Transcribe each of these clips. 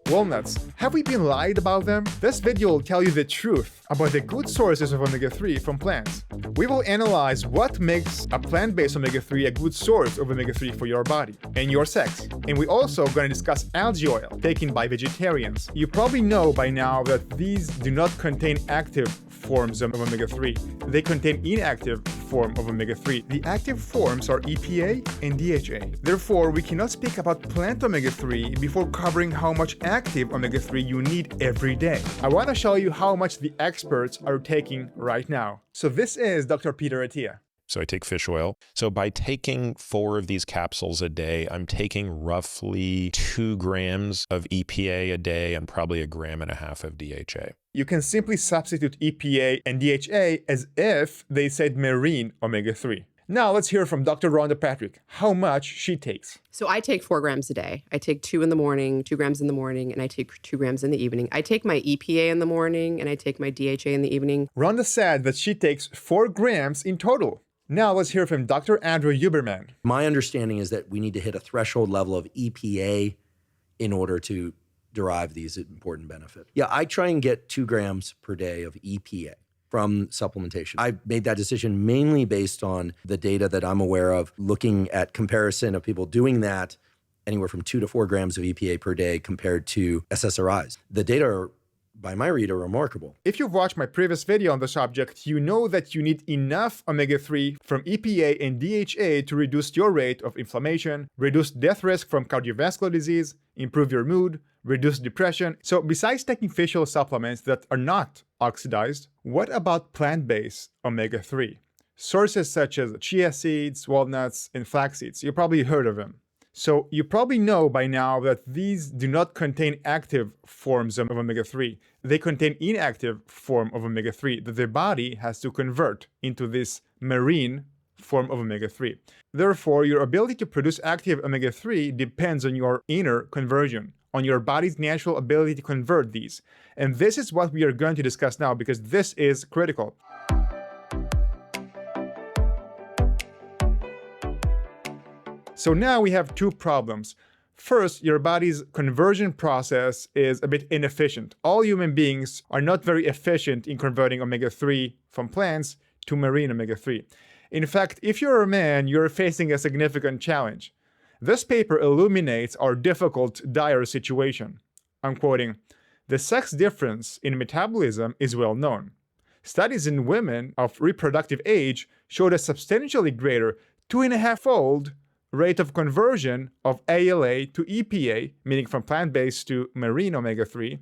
Walnuts. Have we been lied about them? This video will tell you the truth about the good sources of omega-3 from plants. We will analyze what makes a plant-based omega-3 a good source of omega-3 for your body and your sex. And we also going to discuss algae oil taken by vegetarians. You probably know by now that these do not contain active forms of omega-3. They contain inactive form of omega-3. The active forms are EPA and DHA. Therefore, we cannot speak about plant omega-3 before covering how much active omega-3 you need every day. I want to show you how much the experts are taking right now. So this is Dr. Peter Attia. So I take fish oil. So by taking 4 of these capsules a day, I'm taking roughly 2 grams of EPA a day and probably 1.5 grams of DHA. You can simply substitute EPA and DHA as if they said marine omega-3. Now let's hear from Dr. Rhonda Patrick, how much she takes. So I take 4 grams a day. I take 2 in the morning, 2 grams in the morning, and I take 2 grams in the evening. I take my EPA in the morning and I take my DHA in the evening. Rhonda said that she takes 4 grams in total. Now let's hear from Dr. Andrew Huberman. My understanding is that we need to hit a threshold level of EPA in order to derive these important benefits. Yeah, I try and get 2 grams per day of EPA from supplementation. I made that decision mainly based on the data that I'm aware of, looking at comparison of people doing that anywhere from 2 to 4 grams of EPA per day compared to SSRIs. The data are, by my read, are remarkable. If you've watched my previous video on the subject, you know that you need enough omega-3 from EPA and DHA to reduce your rate of inflammation, reduce death risk from cardiovascular disease, improve your mood, reduce depression. So besides taking fish oil supplements that are not oxidized, what about plant-based omega-3? Sources such as chia seeds, walnuts, and flax seeds. You probably heard of them. So you probably know by now that these do not contain active forms of omega-3. They contain inactive form of omega-3 that the body has to convert into this marine form of omega-3. Therefore, your ability to produce active omega-3 depends on your inner conversion, on your body's natural ability to convert these. And this is what we are going to discuss now because this is critical. So now we have 2 problems. First, your body's conversion process is a bit inefficient. All human beings are not very efficient in converting omega-3 from plants to marine omega-3. In fact, if you're a man, you're facing a significant challenge. This paper illuminates our difficult, dire situation. I'm quoting, "The sex difference in metabolism is well known. Studies in women of reproductive age showed a substantially greater 2.5-fold rate of conversion of ALA to EPA, meaning from plant-based to marine omega-3,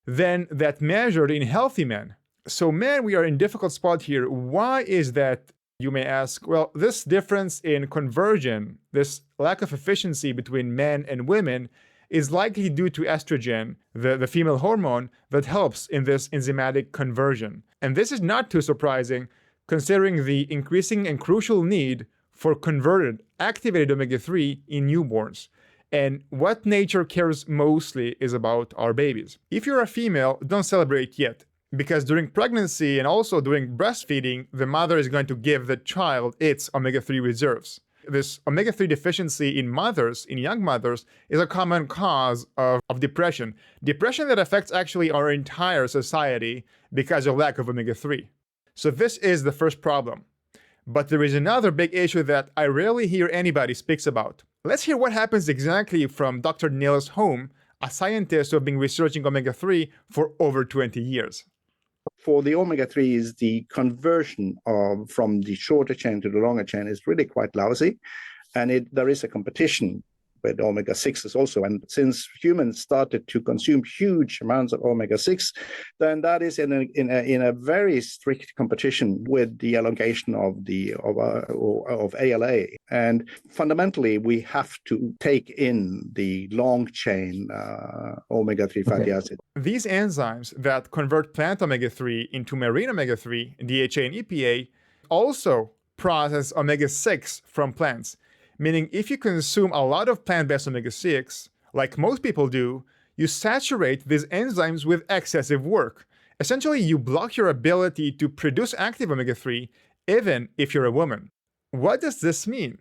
than that measured in healthy men." So men, we are in a difficult spot here. Why is that? You may ask. Well, this difference in conversion, this lack of efficiency between men and women, is likely due to estrogen, the female hormone that helps in this enzymatic conversion. And this is not too surprising, considering the increasing and crucial need for converted, activated omega-3 in newborns. And what nature cares mostly is about our babies. If you're a female, don't celebrate yet, because during pregnancy and also during breastfeeding, the mother is going to give the child its omega-3 reserves. This omega-3 deficiency in mothers, in young mothers, is a common cause of depression. Depression that affects actually our entire society because of lack of omega-3. So this is the first problem. But there is another big issue that I rarely hear anybody speaks about. Let's hear what happens exactly from Dr. Niels Holm, a scientist who has been researching omega-3 for over 20 years. For the omega-3s, the conversion from the shorter chain to the longer chain is really quite lousy. And there is a competition with omega-6s also. And since humans started to consume huge amounts of omega-6, then that is in a very strict competition with the elongation of ALA. And fundamentally, we have to take in the long chain omega-3 fatty acid. These enzymes that convert plant omega-3 into marine omega-3, DHA and EPA, also process omega-6 from plants. Meaning if you consume a lot of plant-based omega-6, like most people do, you saturate these enzymes with excessive work. Essentially, you block your ability to produce active omega-3, even if you're a woman. What does this mean?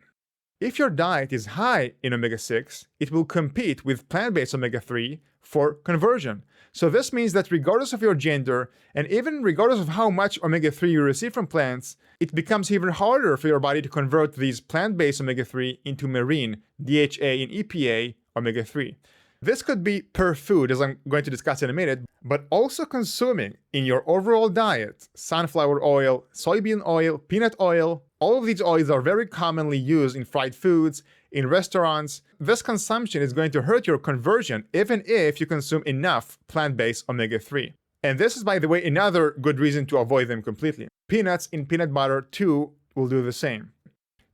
If your diet is high in omega-6, it will compete with plant-based omega-3 for conversion. So this means that regardless of your gender, and even regardless of how much omega-3 you receive from plants, it becomes even harder for your body to convert these plant-based omega-3 into marine, DHA, and EPA omega-3. This could be per food, as I'm going to discuss in a minute, but also consuming in your overall diet sunflower oil, soybean oil, peanut oil. All of these oils are very commonly used in fried foods, in restaurants. This consumption is going to hurt your conversion even if you consume enough plant-based omega-3. And this is, by the way, another good reason to avoid them completely. Peanuts in peanut butter too will do the same.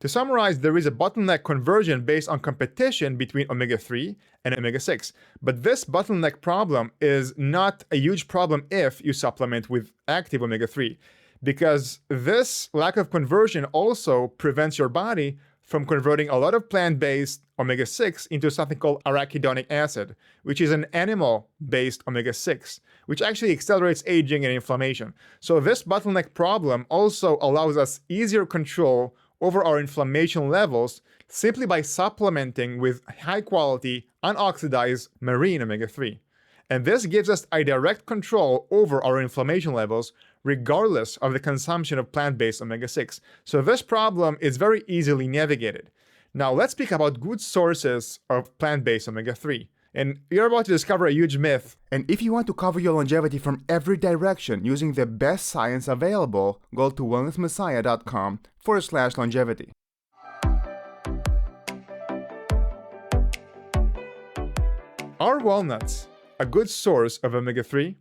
To summarize, there is a bottleneck conversion based on competition between omega-3 and omega-6. But this bottleneck problem is not a huge problem if you supplement with active omega-3, because this lack of conversion also prevents your body from converting a lot of plant-based omega-6 into something called arachidonic acid, which is an animal-based omega-6, which actually accelerates aging and inflammation. So this bottleneck problem also allows us easier control over our inflammation levels simply by supplementing with high-quality, unoxidized marine omega-3. And this gives us a direct control over our inflammation levels regardless of the consumption of plant-based omega-6. So this problem is very easily navigated. Now let's speak about good sources of plant-based omega-3. And you're about to discover a huge myth. And if you want to cover your longevity from every direction using the best science available, go to wellnessmessiah.com/longevity. Are walnuts a good source of omega-3?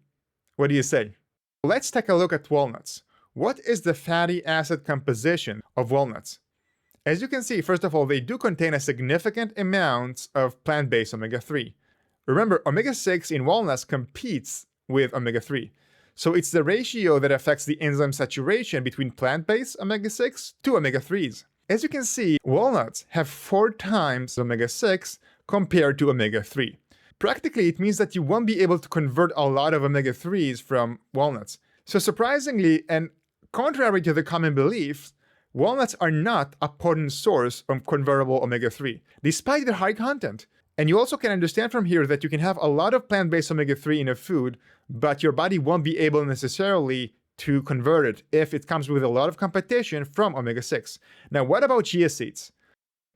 What do you say? Let's take a look at walnuts. What is the fatty acid composition of walnuts? As you can see, first of all, they do contain a significant amount of plant-based omega-3. Remember, omega-6 in walnuts competes with omega-3. So it's the ratio that affects the enzyme saturation between plant-based omega-6 to omega-3s. As you can see, walnuts have 4 times omega-6 compared to omega-3. Practically, it means that you won't be able to convert a lot of omega-3s from walnuts. So surprisingly, and contrary to the common belief, walnuts are not a potent source of convertible omega-3, despite their high content. And you also can understand from here that you can have a lot of plant-based omega-3 in a food, but your body won't be able necessarily to convert it if it comes with a lot of competition from omega-6. Now, what about chia seeds?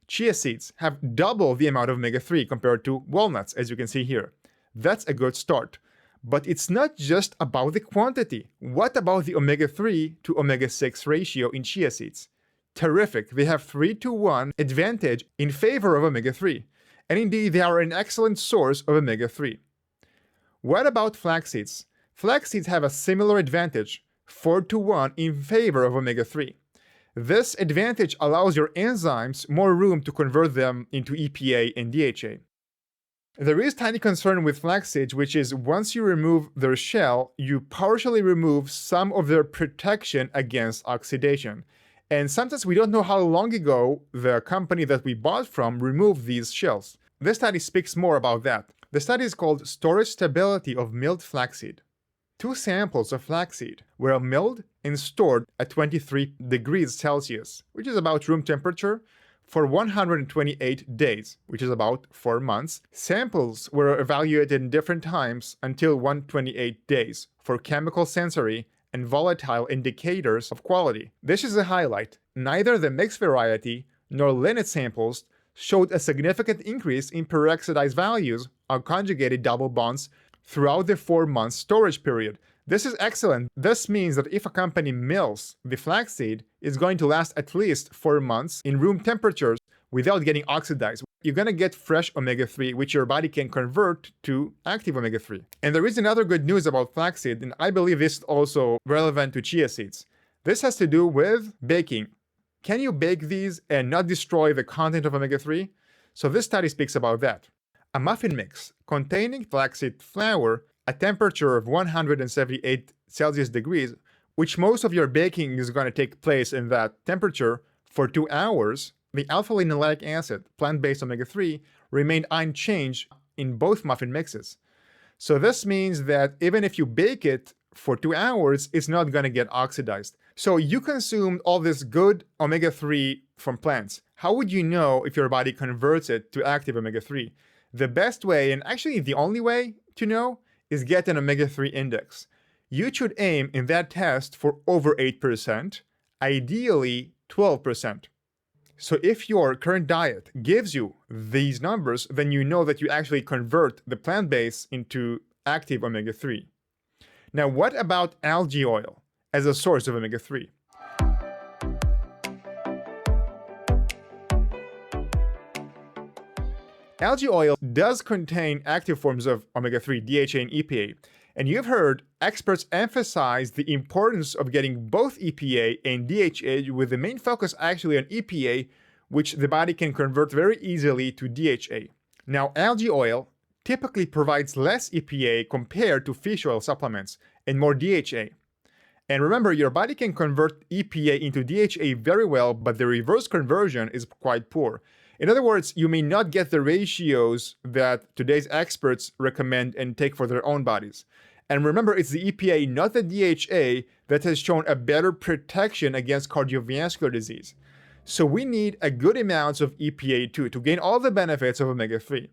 Chia seeds have double the amount of omega-3 compared to walnuts, as you can see here. That's a good start. But it's not just about the quantity. What about the omega-3 to omega-6 ratio in chia seeds? Terrific. They have 3-to-1 advantage in favor of omega-3. And indeed, they are an excellent source of omega-3. What about flax seeds? Flax seeds have a similar advantage, 4-to-1 in favor of omega-3. This advantage allows your enzymes more room to convert them into EPA and DHA. There is tiny concern with flax seeds, which is once you remove their shell, you partially remove some of their protection against oxidation. And sometimes we don't know how long ago the company that we bought from removed these shells. This study speaks more about that. The study is called Storage Stability of Milled Flaxseed. 2 samples of flaxseed were milled and stored at 23 degrees Celsius, which is about room temperature, for 128 days, which is about 4 months. Samples were evaluated in different times until 128 days for chemical, sensory, and volatile indicators of quality. This is a highlight. Neither the mixed variety nor linnet samples showed a significant increase in peroxidase values of conjugated double bonds throughout the 4-month storage period. This is excellent. This means that if a company mills the flaxseed, it's going to last at least 4 months in room temperatures without getting oxidized. You're going to get fresh omega-3, which your body can convert to active omega-3. And there is another good news about flaxseed, and I believe this is also relevant to chia seeds. This has to do with baking. Can you bake these and not destroy the content of omega-3? So this study speaks about that. A muffin mix containing flaxseed flour at temperature of 178 Celsius degrees, which most of your baking is going to take place in that temperature for 2 hours, the alpha-linoleic acid, plant-based omega-3, remained unchanged in both muffin mixes. So this means that even if you bake it for 2 hours, it's not going to get oxidized. So you consumed all this good omega-3 from plants. How would you know if your body converts it to active omega-3? The best way, and actually the only way to know, is get an omega-3 index. You should aim in that test for over 8%, ideally 12%. So if your current diet gives you these numbers, then you know that you actually convert the plant base into active omega-3. Now, what about algae oil as a source of omega-3? Algae oil does contain active forms of omega-3, DHA and EPA. And you've heard experts emphasize the importance of getting both EPA and DHA, with the main focus actually on EPA, which the body can convert very easily to DHA. Now, algae oil typically provides less EPA compared to fish oil supplements and more DHA. And remember, your body can convert EPA into DHA very well, but the reverse conversion is quite poor. In other words, you may not get the ratios that today's experts recommend and take for their own bodies. And remember, it's the EPA, not the DHA, that has shown a better protection against cardiovascular disease. So we need a good amount of EPA too to gain all the benefits of omega-3.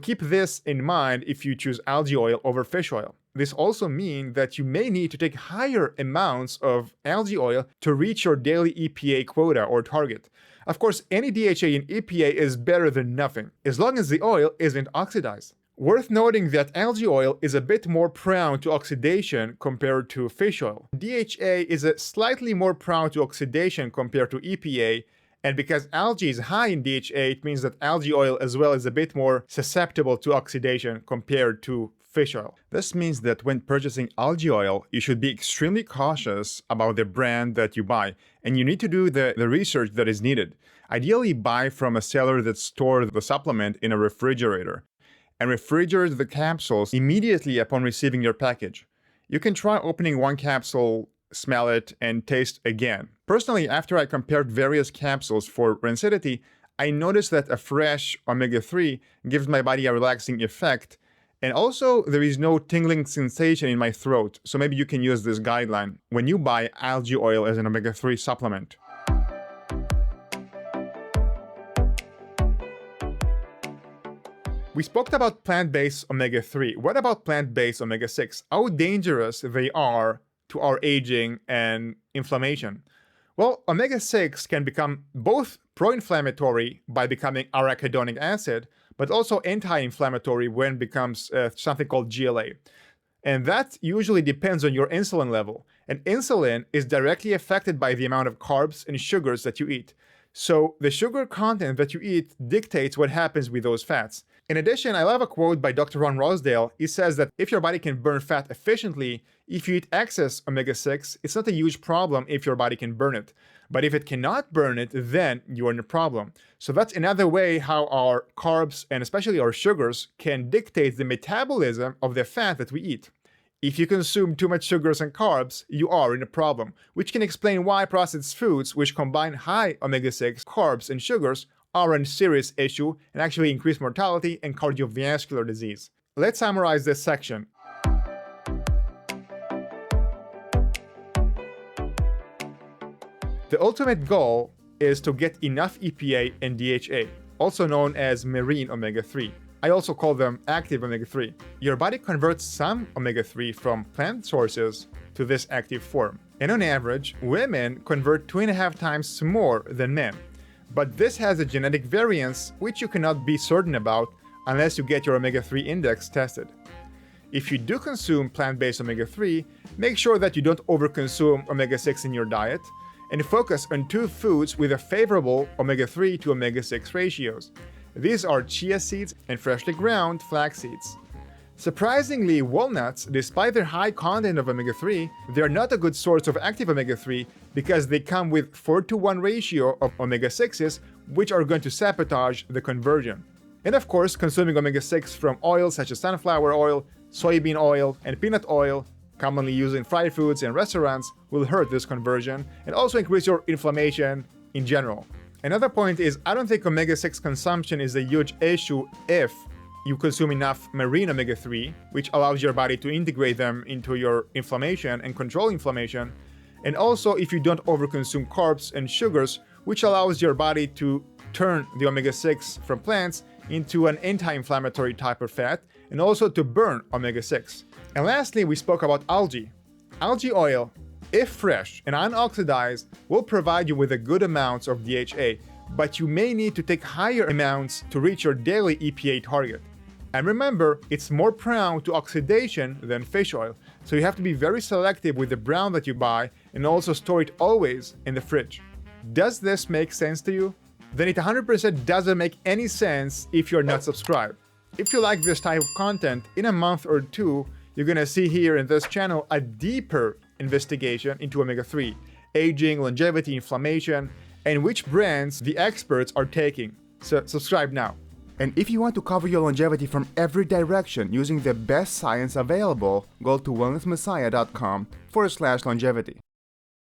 Keep this in mind if you choose algae oil over fish oil. This also means that you may need to take higher amounts of algae oil to reach your daily EPA quota or target. Of course, any DHA in EPA is better than nothing, as long as the oil isn't oxidized. Worth noting that algae oil is a bit more prone to oxidation compared to fish oil. DHA is slightly more prone to oxidation compared to EPA, and because algae is high in DHA, it means that algae oil as well is a bit more susceptible to oxidation compared to fish oil. This means that when purchasing algae oil, you should be extremely cautious about the brand that you buy, and you need to do the research that is needed. Ideally, buy from a seller that stores the supplement in a refrigerator and refrigerate the capsules immediately upon receiving your package. You can try opening one capsule, smell it, and taste again. Personally, after I compared various capsules for rancidity, I noticed that a fresh omega-3 gives my body a relaxing effect. And also, there is no tingling sensation in my throat, so maybe you can use this guideline when you buy algae oil as an omega-3 supplement. We spoke about plant-based omega-3. What about plant-based omega-6? How dangerous they are to our aging and inflammation? Well, omega-6 can become both pro-inflammatory by becoming arachidonic acid, but also anti-inflammatory when it becomes something called GLA. And that usually depends on your insulin level. And insulin is directly affected by the amount of carbs and sugars that you eat. So the sugar content that you eat dictates what happens with those fats. In addition, I love a quote by Dr. Ron Rosedale. He says that if your body can burn fat efficiently, if you eat excess omega-6, it's not a huge problem if your body can burn it. But if it cannot burn it, then you're in a problem. So that's another way how our carbs, and especially our sugars, can dictate the metabolism of the fat that we eat. If you consume too much sugars and carbs, you are in a problem, which can explain why processed foods, which combine high omega-6 carbs and sugars, are a serious issue and actually increase mortality and cardiovascular disease. Let's summarize this section. The ultimate goal is to get enough EPA and DHA, also known as marine omega-3. I also call them active omega-3. Your body converts some omega-3 from plant sources to this active form. And on average, women convert 2.5 times more than men. But this has a genetic variance which you cannot be certain about unless you get your omega-3 index tested. If you do consume plant-based omega-3, make sure that you don't overconsume omega-6 in your diet, and focus on 2 foods with a favorable omega-3 to omega-6 ratios. These are chia seeds and freshly ground flax seeds. Surprisingly, walnuts, despite their high content of omega-3, they are not a good source of active omega-3 because they come with 4:1 ratio of omega-6s, which are going to sabotage the conversion. And of course, consuming omega-6 from oils such as sunflower oil, soybean oil, and peanut oil, commonly used in fried foods and restaurants, will hurt this conversion and also increase your inflammation in general. Another point is, I don't think omega-6 consumption is a huge issue if you consume enough marine omega-3, which allows your body to integrate them into your inflammation and control inflammation. and also if you don't overconsume carbs and sugars, which allows your body to turn the omega-6 from plants into an anti-inflammatory type of fat, and also to burn omega-6. And lastly, we spoke about algae. Algae oil, if fresh and unoxidized, will provide you with a good amounts of DHA, but you may need to take higher amounts to reach your daily EPA target. And remember, it's more prone to oxidation than fish oil, so you have to be very selective with the brown that you buy and also store it always in the fridge. Does this make sense to you? Then it 100% doesn't make any sense if you're not subscribed. If you like this type of content, in a month or two, you're gonna see here in this channel a deeper investigation into omega-3, aging, longevity, inflammation, and which brands the experts are taking. So subscribe now. And if you want to cover your longevity from every direction using the best science available, go to wellnessmessiah.com/longevity.